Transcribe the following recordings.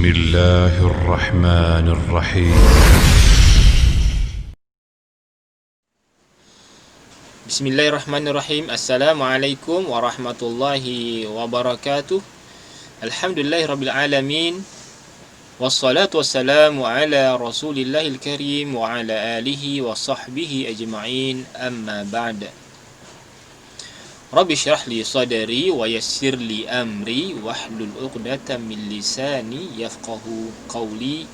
الله الرحمن الرحيم. Bismillahirrahmanirrahim. Assalamualaikum warahmatullahi wabarakatuh. Alhamdulillahirabbil alamin. Wassalatu wassalamu ala Rasulillahil karim wa ala alihi wa sahbihi ajma'in. Amma ba'd. Rabbi shrah li sadri wa yassir li amri wahlul 'uqdatam min lisani yafqahu qawli.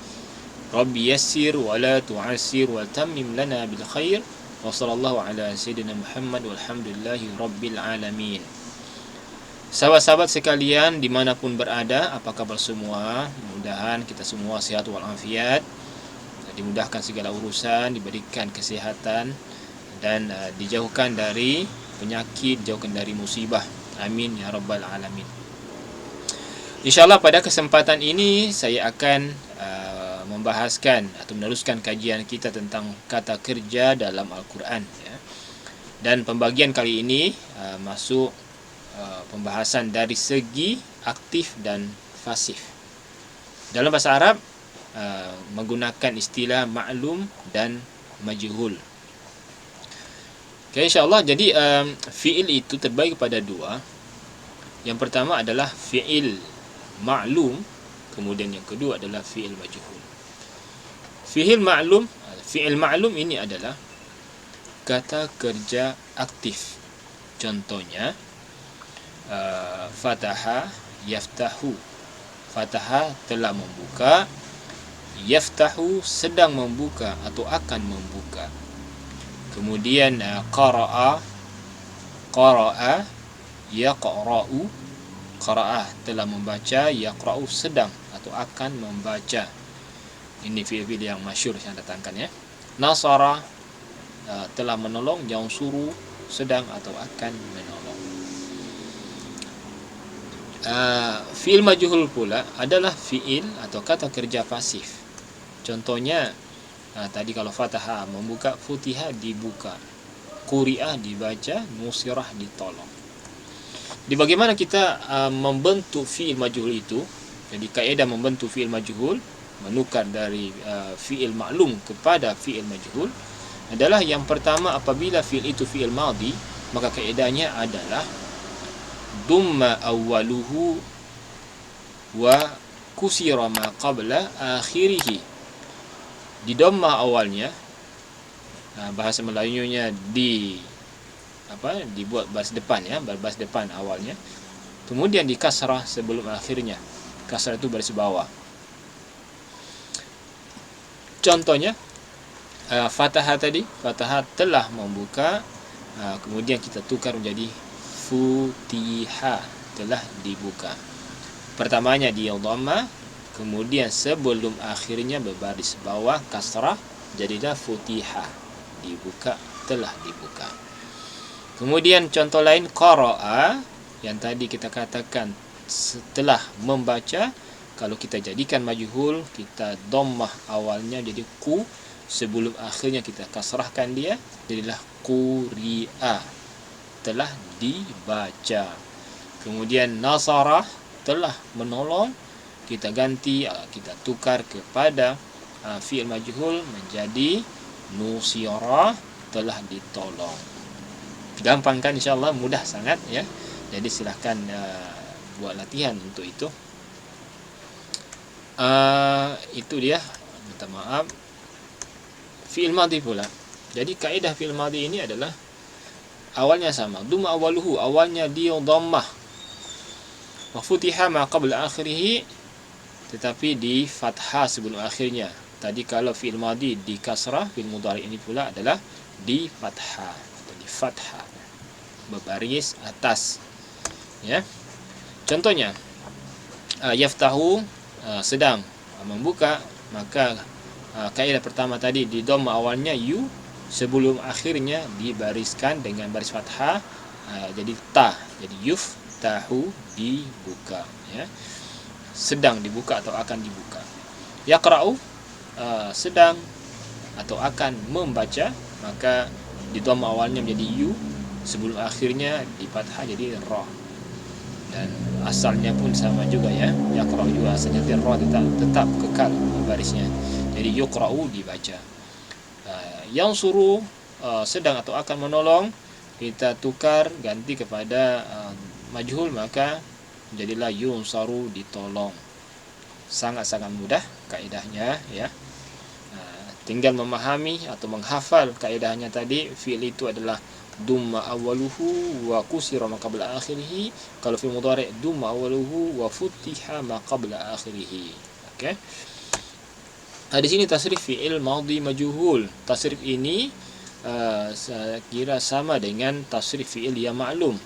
Rabbi yassir wa la tu'assir wa tammim lana bil khair. Wa sallallahu ala sayyidina Muhammad walhamdulillahi rabbil alamin. Sahabat-sahabat sekalian dimanapun berada, apa kabar semua? Mudah-mudahan kita semua sihat walafiat, dimudahkan segala urusan, diberikan kesehatan dan dijauhkan dari penyakit, dijauhkan dari musibah. Amin ya rabbal alamin. InsyaAllah pada kesempatan ini saya akan membahaskan atau meneruskan kajian kita tentang kata kerja dalam Al-Quran, ya. Dan pembagian kali ini masuk pembahasan dari segi aktif dan pasif. Dalam bahasa Arab menggunakan istilah ma'lum dan majhul. Okay, insyaAllah. Jadi fi'il itu terbagi kepada dua. Yang pertama adalah fi'il ma'lum, kemudian yang kedua adalah fi'il majhul. Fi'il ma'lum ini adalah kata kerja aktif. Contohnya fataha yaftahu. Fataha telah membuka, yaftahu sedang membuka atau akan membuka. Kemudian qara'a yaqra'u. Qara'ah telah membaca, yaqra'u sedang atau akan membaca. Ini fi'il yang masyhur yang datangkan, ya. Nasara telah menolong, yansuru sedang atau akan menolong. Fi'il majhul pula adalah fi'il atau kata kerja pasif. Contohnya tadi kalau fataha membuka, futiha dibuka, quri'ah dibaca, nusirah ditolong. Di bagaimana kita membentuk fi'il majhul itu? Jadi kaedah membentuk fi'il majhul, menukar dari fi'il ma'lum kepada fi'il majhul adalah yang pertama, apabila fi'il itu fi'il madhi, maka kaedahnya adalah dumma awwaluhu wa kusira ma qabla akhirih. Di dhammah awalnya, bahasa Melayunya dibuat baris depan, ya, baris depan awalnya, kemudian di kasrah sebelum akhirnya. Kasrah itu baris bawah. Contohnya fataha tadi, fataha telah membuka, kemudian kita tukar menjadi futiha, telah dibuka. Pertamanya di dhammah, kemudian sebelum akhirnya berbaris bawah kasrah, jadilah futiha, dibuka, telah dibuka. Kemudian contoh lain qara'a, yang tadi kita katakan setelah membaca, kalau kita jadikan majhul, kita dhammah awalnya jadi ku, sebelum akhirnya kita kasrahkan dia, jadilah quri'a, telah dibaca. Kemudian nasara, telah menolong, kita ganti, kita tukar kepada fi'il majhul menjadi nusira, telah ditolong. Gampang kan, insyaAllah, mudah sangat, ya. Jadi silahkan buat latihan untuk itu. Itu dia, minta maaf. Fi'il madhi pula. Jadi kaedah fi'il madhi ini adalah awalnya sama, dumma awaluhu, awalnya dia dhammah, wa futiha ma qabla akhirih, tetapi di fathah sebelum akhirnya. Tadi kalau fi'il madhi di kasrah, fi'il mudhari ini pula adalah di fathah atau di fathah, berbaris atas, ya. Contohnya yaftahu, sedang membuka, maka kaidah pertama tadi di dhammah awalnya yu, sebelum akhirnya dibariskan dengan baris fathah, jadi ta, jadi yuftahu, dibuka, ya. Sedang dibuka atau akan dibuka. Yaqra'u, sedang atau akan membaca, maka di dhammah awalnya menjadi yu, sebelum akhirnya di fathah jadi ra. dan asalnya pun sama juga ya, yaqra juga asalnya ra tetap kekal barisnya, jadi yuqra'u dibaca. Yang suruh sedang atau akan menolong, kita tukar ganti kepada majhul, maka jadilah yunsaru ditolong. Sangat-sangat mudah kaedahnya ya. Tinggal memahami atau menghafal kaedahnya tadi. Fi'il itu adalah dumma awaluhu wa kusira ma qabla akhirih. Kalau fi'il mudhari' dumma awaluhu wa futiha ma qabla akhirih. Okey. Di sini tasrif fi'il madhi majhul. Tasrif ini saya kira sama dengan tasrif fi'il yang maklum.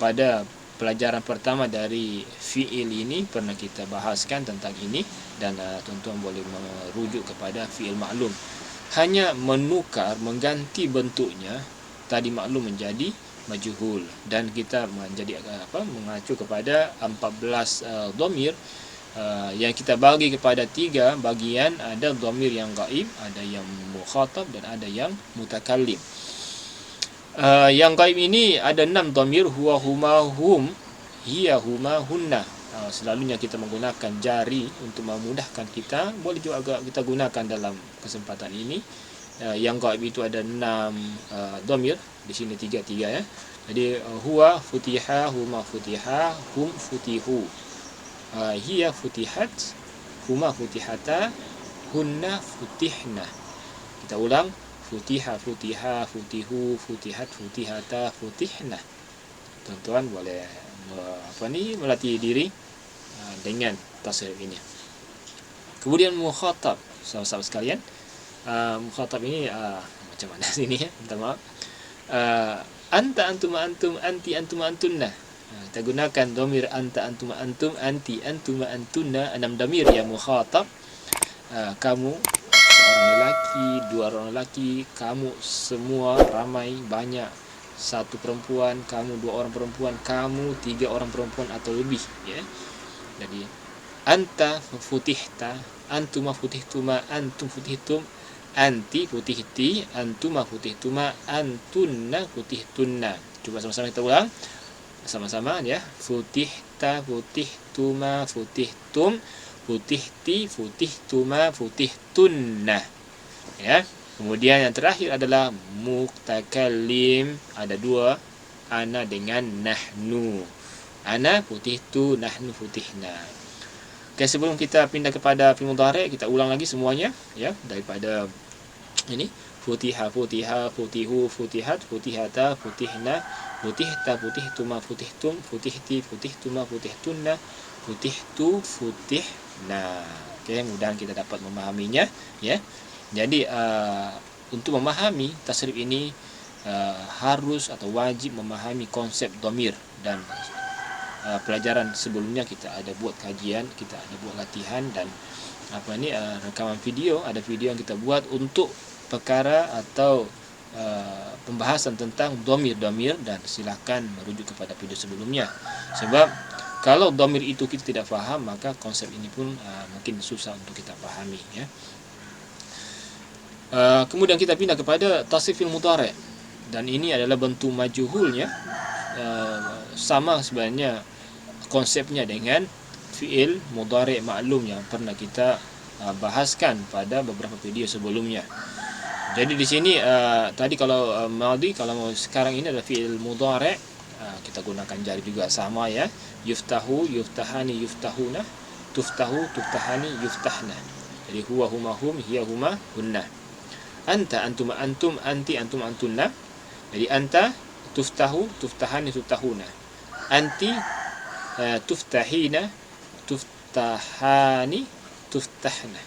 Pada pelajaran pertama dari fi'il ini pernah kita bahaskan tentang ini, dan tuan-tuan boleh merujuk kepada fi'il maklum. Hanya menukar, mengganti bentuknya, tadi maklum menjadi majhul, dan kita menjadi mengacu kepada 14 dhamir yang kita bagi kepada 3 bagian. Ada dhamir yang ghaib, ada yang mukhatab, dan ada yang mutakallim. Yang gaib ini ada 6 dhamir, huwa, huma, hum, hiya, huma, hunna. Selalunya kita menggunakan jari untuk memudahkan kita, boleh juga kita gunakan dalam kesempatan ini. Yang gaib itu ada 6 dhamir, di sini 3 ya. Jadi huwa futiha, huma futiha, hum futihu, hiya futihat, huma futihata, hunna futihna. Kita ulang, futiha, futiha, futihu, futihat, futihata, futihna. Tuan-tuan boleh melatih diri dengan tasrif ini. Kemudian mukhatab, sahabat-sahabat sekalian. Mukhatab ini macam mana sini ya? Minta maaf. Anta, antum, antum, anti, antum, antunna. Kita gunakan dhamir anta, antum, antum, anti, antum, antunna. 6 dhamir yang mukhatab. Kamu seorang lelaki, 2 orang lelaki, kamu semua ramai, banyak, 1 perempuan, kamu 2 orang perempuan, kamu 3 orang perempuan atau lebih ya. Jadi anta futihta, antuma futihtuma, antum futihtum, anti futihti, antuma futihtuma, antunna futihtunna. Coba sama-sama kita ulang sama-sama ya. Futihta, futihtuma, futihtum, futihti, futihtuma, futihtunna ya. Kemudian yang terakhir adalah mutakallim, ada 2, ana dengan nahnu. Ana futihtu, nahnu futihna. Okey, sebelum kita pindah kepada fi'il mudhari', kita ulang lagi semuanya ya, daripada ini. Futiha, futiha, futihu, futihat, futihata, futihna, futihta, futihtuma, futihtum, futihti, futihtuma, futihtunna, futihtu, futihna. Okey, mudah kita dapat memahaminya ya. Jadi untuk memahami tasrif ini harus atau wajib memahami konsep dhamir, dan pelajaran sebelumnya kita ada buat kajian, kita ada buat latihan, dan rekaman video, ada video yang kita buat untuk perkara atau pembahasan tentang dhamir-dhamir, dan silakan merujuk kepada video sebelumnya. Sebab kalau dhamir itu kita tidak faham, maka konsep ini pun mungkin susah untuk kita pahami ya. Kemudian kita pindah kepada tasrif fi'il mudhari', dan ini adalah bentuk majhulnya. Sama sebenarnya konsepnya dengan fi'il mudhari' maklum yang pernah kita bahaskan pada beberapa video sebelumnya. Jadi di sini tadi kalau madhi, kalau sekarang ini adalah fi'il mudhari', kita gunakan jari juga sama ya. Yuftahu, yuftahani, yuftahuna, tuftahu, tuftahani, yuftahna. Jadi huwa, huma, hum, hiya, huma, hunna. Anta, antum, antum, anti, antum, antunna. Jadi anta tuftahu, tuftahani, tuftahuna. Anti tuftahina, tuftahani, tuftahna.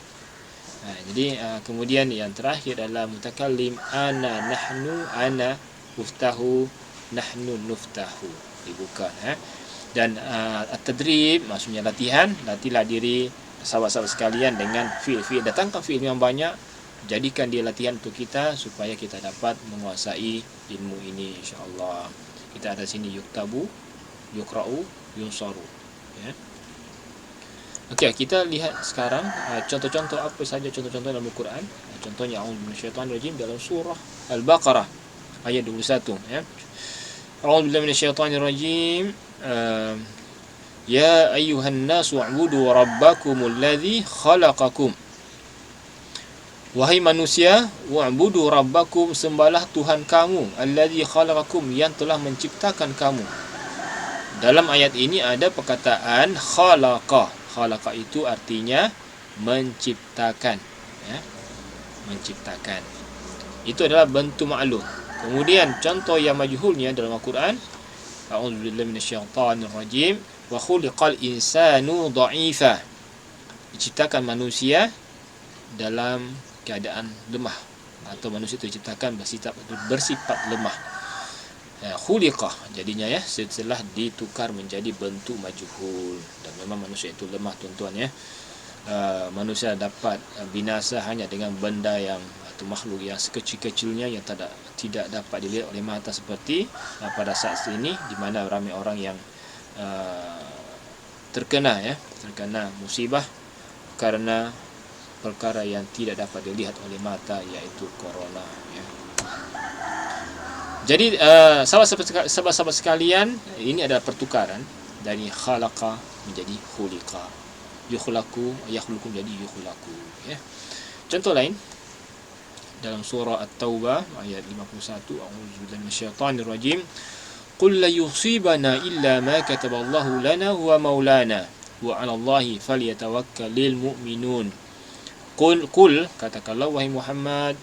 Jadi kemudian yang terakhir adalah mutakallim, ana, nahnu, ana uftahu, nahnu nuftahu. Dibuka dan at-tadrib maksudnya latihan. Latihlah diri sahabat-sahabat sekalian dengan fi'il. Datangkan fi'il yang banyak, jadikan dia latihan untuk kita supaya kita dapat menguasai ilmu ini insya-Allah. Kita ada sini yuktabu, yuqra'u, yunsaru ya. Okey, kita lihat sekarang contoh-contoh apa saja contoh-contoh dalam Al-Quran. Contohnya a'udzu minasyaitonir rajim dalam surah Al-Baqarah ayat 21 ya. A'udzu billahi minasyaitonir rajim. Ya ayyuhan nasu u'budu rabbakumul ladzi khalaqakum. Wahai manusia, wa'budu rabbakum, sembahlah Tuhan kamu, alladzi khalaqakum, yang telah menciptakan kamu. Dalam ayat ini ada perkataan khalaqa. Khalaqa itu artinya menciptakan, ya, menciptakan. Itu adalah bentuk maklum. Kemudian contoh yang majhulnya dalam Al-Quran, a'udzubillahi minasyaitonir rajim, wa khuliqal insanu dha'ifa. Diciptakan manusia dalam keadaan lemah, atau manusia itu diciptakan bersifat lemah. Khuliqah jadinya, ya, setelah ditukar menjadi bentuk majhul. Dan memang manusia itu lemah, tuan-tuan, ya. Manusia dapat binasa hanya dengan benda yang atau makhluk yang sekecil-kecilnya yang tidak dapat dilihat oleh mata, seperti pada saat ini di mana ramai orang yang terkena musibah karena perkara yang tidak dapat dilihat oleh mata, yaitu corona, ya. Jadi sahabat-sahabat sekalian, ini adalah pertukaran dari khalaqa menjadi khuliqa. Yukhlaqu, yakhluqu menjadi yukhlaqu, ya. Contoh lain dalam surah At-Taubah ayat 51, a'udzubillahi minasyaitonir rajim. Qul la yusibana illa ma kataballahu lana huwa maulana wa 'alallahi falyatawakkalul mu'minun. Qul, katakanlah wahai Muhammad,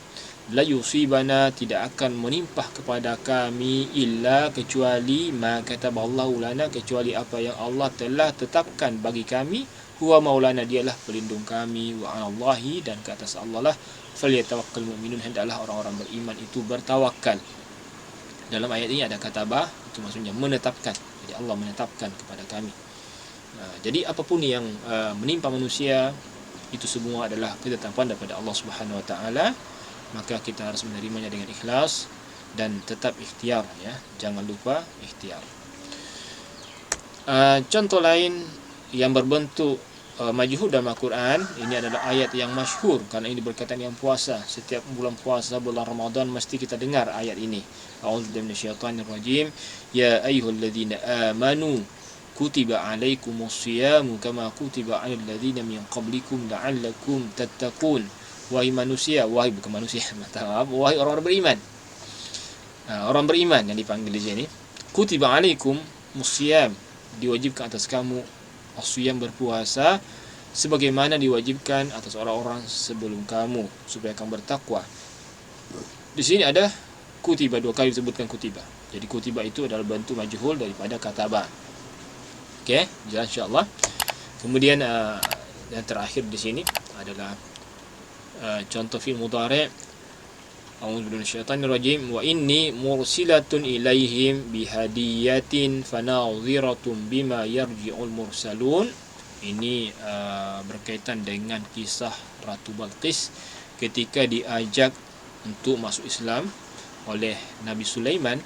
la yusibana, tidak akan menimpah kepada kami, illa, kecuali, ma kataballahu lana, kecuali apa yang Allah telah tetapkan bagi kami, huwa maulana, dialah pelindung kami, wa 'alallahi, dan ke atas Allah lah, falyatawakkal mu'minun, hendaklah orang-orang beriman itu bertawakal. Dalam ayat ini ada kata ba, itu maksudnya menetapkan. Jadi Allah menetapkan kepada kami. Jadi apapun yang menimpa manusia, itu semua adalah ketetapan daripada Allah Subhanahu Wa Taala. Maka kita harus menerimanya dengan ikhlas dan tetap ikhtiar, ya. Jangan lupa ikhtiar. Contoh lain yang berbentuk majhul dalam Al-Quran, ini adalah ayat yang masyhur karena ini berkaitan dengan puasa. Setiap bulan puasa, bulan Ramadan, mesti kita dengar ayat ini. A'udzubillahi minasyaitonir rajim. Ya ayyuhalladzina amanu kutiba alaikumus syiyamu kama kutiba alal ladzina min qablikum la'allakum tattaqun. Wahai manusia, wahai bukan manusia, wahai orang-orang beriman. Orang beriman yang dipanggil di sini. Kutiba alaikum musyam, diwajibkan atas kamu asyam, berpuasa, sebagaimana diwajibkan atas orang-orang sebelum kamu, supaya kamu bertakwa. Di sini ada kutiba, dua kali disebutkan kutiba. Jadi kutiba itu adalah bentuk majhul daripada kataba. Okey, jelas insya-Allah. Kemudian yang terakhir di sini adalah contoh fi'il mudhari'. A'udzubillahi minasyaitonir rajim. Wa inni mursilatun ilaihim bihadiyatin fanadhiratun bima yarji'ul mursalun. Ini berkaitan dengan kisah Ratu Balqis ketika diajak untuk masuk Islam oleh Nabi Sulaiman.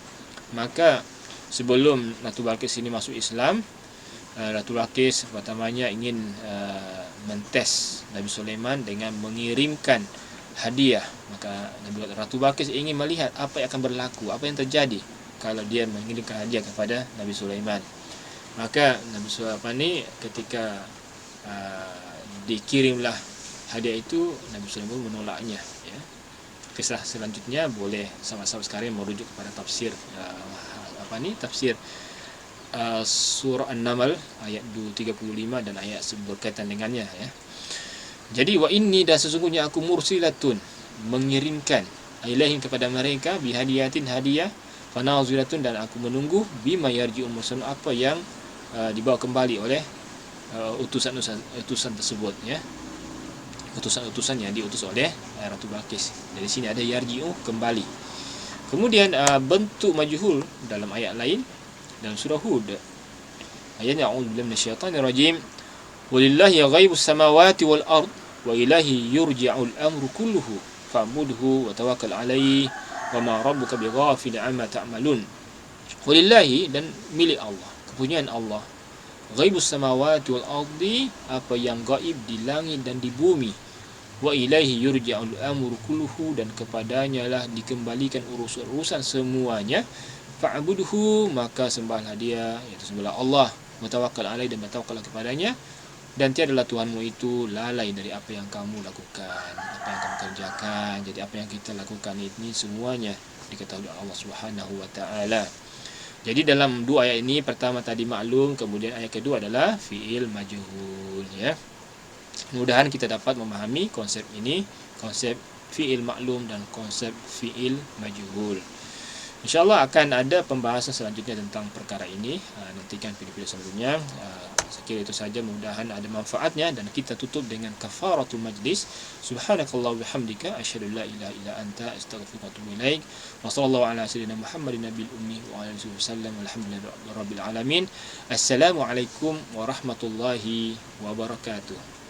Maka sebelum Ratu Balqis ini masuk Islam, Ratu Balqis pertamanya ingin mentes Nabi Sulaiman dengan mengirimkan hadiah. Maka Ratu Balqis ingin melihat apa yang akan berlaku, apa yang terjadi kalau dia mengirimkan hadiah kepada Nabi Sulaiman. Maka Nabi Sulaiman ini ketika dikirimlah hadiah itu, Nabi Sulaiman menolaknya, ya. Kisah selanjutnya boleh sama-sama sekarang merujuk kepada tafsir tafsir surah An-Naml ayat 35 dan ayat berkaitan dengannya, ya. Jadi wa inni, dan sesungguhnya aku mursilatun, mengirimkan, ilaihim kepada mereka, bihadiyatin, hadiah, fanaziratun, dan aku menunggu, bima yarji'ul mursalun, apa yang dibawa kembali oleh utusan tersebut, ya. Utusan-utusan yang diutus oleh Ratu Balqis. Dari sini ada yarji'u, kembali. Kemudian bentuk majhul dalam ayat lain dalam surah Hud, ayatnya a'udzubillahi minasyaitonir rajim. Walillahi ghaibus samawati wal ard wa ilahi yurja'ul amru kulluhu fa'budhu wa tawakkal 'alaihi wa ma rabbuka bighafil 'amma ta'malun. Walillahi, dan milik Allah, kepunyaan Allah, ghaibus samawati wal ardi, apa yang gaib di langit dan di bumi, wa ilaihi yurja'ul amru kulluhu, dan kepadanya lah dikembalikan urusan semuanya, fa'budhu, maka sembahlah dia, iaitu sembahlah Allah, mutawakkal alaihi, dan bertawakal kepadanya, dan tiadalah Tuhanmu itu lalai dari apa yang kamu lakukan, apa yang kamu kerjakan. Jadi apa yang kita lakukan ini semuanya diketahui Allah Subhanahu wa taala. Jadi dalam dua ayat ini, pertama tadi maklum, kemudian ayat kedua adalah fi'il majhul, ya. Mudah-mudahan kita dapat memahami konsep ini, konsep fi'il maklum dan konsep fi'il majhul. InsyaAllah akan ada pembahasan selanjutnya tentang perkara ini. Nantikan video-video selanjutnya. Saya kira itu saja, mudah-mudahan ada manfaatnya, dan kita tutup dengan kafaratul majlis. Subhanakallah bihamdika asyhadu an la ilaha illa anta astaghfiruka wa atubu ilaik. Wa sallallahu ala sayyidina Muhammadin nabiyil ummi wa ala alihi wasallam. Walhamdulillahirabbil alamin. Assalamualaikum warahmatullahi wabarakatuh.